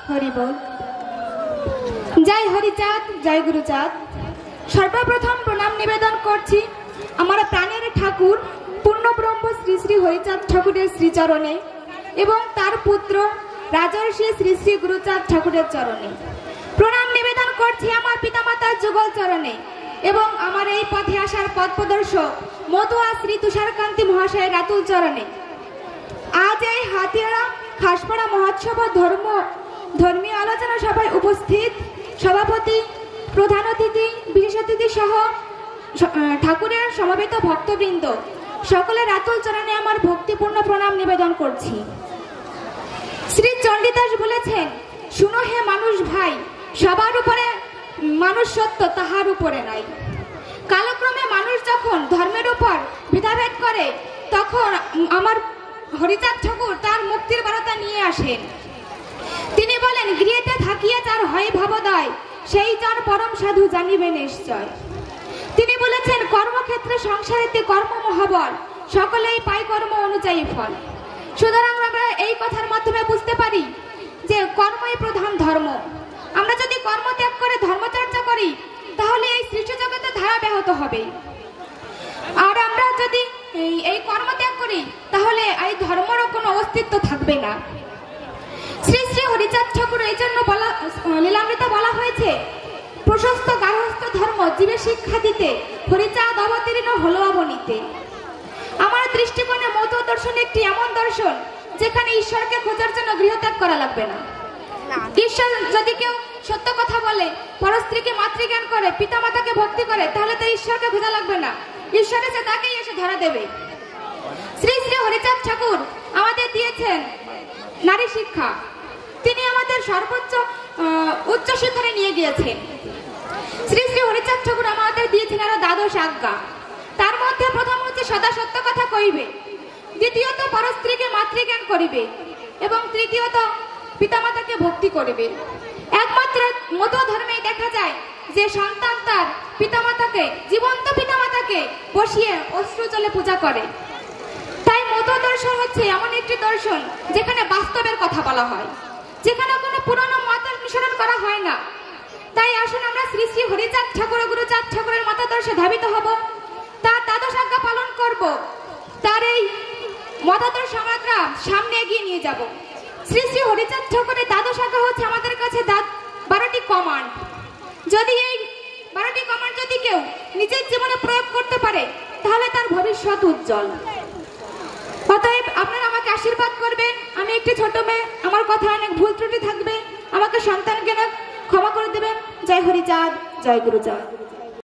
হরি বল। জয় হরিচাঁদ, জয় গুরুচাঁদ। সর্বপ্রথম প্রণাম নিবেদন করছি আমার প্রাণের ঠাকুর পূর্ণব্রহ্ম শ্রী শ্রী হরিচাঁদ ঠাকুরের শ্রীচরণে এবং তার পুত্র রাজর্ষি শ্রী শ্রী গুরুচাঁদ ঠাকুরের চরণে। প্রণাম নিবেদন করছি আমার পিতামাতার যুগল চরণে এবং আমার এই পথে আসার পথ প্রদর্শক মতুয়া শ্রী তুষারকান্তি মহাশয়ের রাতুল চরণে। আজ এই হাতিয়াড়া খাসপাড়া মহোৎসব ধর্মীয় আলোচনা সভায় উপস্থিত সভাপতি, প্রধান অতিথি, বিশেষ অতিথি সহ ঠাকুরের সমবেত ভক্তবৃন্দ সকলের রাতুল চরণে আমার ভক্তিপূর্ণ প্রণাম নিবেদন করছি। শ্রী চণ্ডীদাস বলেছেন, শুনো হে মানুষ ভাই, সবার উপরে মানুষ সত্য, তাহার উপরে নাই। কালক্রমে মানুষ যখন ধর্মের উপর ভেদাভেদ করে তখন আমার হরিচাঁদ ঠাকুর তার মুক্তির বার্তা নিয়ে আসেন। তিনি বলেন, গৃহেতে থাকিয়া যার হয় ভাবোদয়, সেই জন পরম সাধু জানিবে নিশ্চয়। তিনি বলেছেন, কর্মক্ষেত্রে সংসারেতে কর্ম মহাবল, সকলেই পায় কর্ম অনুযায়ী ফল। সুতরাং আমরা এই কথার মাধ্যমে বুঝতে পারি যে কর্মই প্রধান ধর্ম। আমরা যদি কর্ম ত্যাগ করে ধর্মচর্চা করি তাহলে এই সৃষ্টি জগতে ধারা ব্যাহত হবে, আর আমরা যদি এই কর্ম ত্যাগ করি তাহলে এই ধর্মেরও কোনো অস্তিত্ব থাকবে না। শ্রী শ্রী হরিচাঁদ ঠাকুর এই জন্য লীলামৃতে বলা হয়েছে, প্রশস্ত গার্হস্থ ধর্ম জীবে শিক্ষা দিতে, হরিচাঁদ অবতীর্ণ হলো অবনীতে। আমার দৃষ্টিকোণে মত দর্শন একটি এমন দর্শন যেখানে ঈশ্বরকে খোঁজার জন্য গৃহত্যাগ করা লাগবে না। ঈশ্বর যদি কেউ সত্য কথা বলে, পরস্ত্রীকে মাতৃজ্ঞান করে, পিতা মাতাকে ভক্তি করে, তাহলে তো ঈশ্বরকে খোঁজা লাগবে না, ঈশ্বর এসে তাকেই এসে ধরা দেবে। শ্রী শ্রী হরিচাঁদ ঠাকুর আমাদের দিয়েছেন নারী শিক্ষা। তিনি আমাদের সর্বোচ্চ উচ্চ শিখরে নিয়ে গিয়েছেন। শ্রী শ্রী হরিচাঁদ ঠাকুর আমাদের দিয়েছেন আরো দ্বাদশ আজ্ঞা। তার মধ্যে প্রথম হচ্ছে সদা সত্য কথা কইবে, দ্বিতীয়ত পরস্ত্রীকে মাতৃজ্ঞান করিবে এবং তৃতীয়ত পিতামাতাকে ভক্তি করিবে। একমাত্র মধ্য ধর্মেই দেখা যায় যে সন্তান তার পিতামাতাকে, জীবন্ত পিতামাতাকে বসিয়ে অশ্রু জলে পূজা করে। তাই মধ্য দর্শন হচ্ছে এমন একটি দর্শন যেখানে বাস্তবের কথা বলা হয়, যেখানে কোনো পুরনো মত অনুসরণ করা হয় না। তাই আসুন আমরা শ্রী শ্রী হরিচাঁদ ঠাকুর ও গুরুচাঁদ ঠাকুরের মতাদর্শে ধাবিত হব, তার দ্বাদশ আজ্ঞা পালন করব, তার এই মতাদর্শ আমরা সামনে এগিয়ে নিয়ে যাব। শ্রী শ্রী হরিচাঁদ ঠাকুরের দ্বাদশ আজ্ঞা হচ্ছে আমাদের কাছে 12টি কমান্ড। যদি এই 12টি কমান্ড যদি কেউ নিজের জীবনে প্রয়োগ করতে পারে তাহলে তার ভবিষ্যৎ উজ্জ্বল। অতএব আপনারা আমাকে আশীর্বাদ করবেন। আমি একটি ছোট মেয়ে, আমার কথা অনেক ভুল ত্রুটি থাকবে, আমাকে সন্তানকে ক্ষমা করে দেবেন। জয় হরিচাঁদ, জয় গুরুচাঁদ।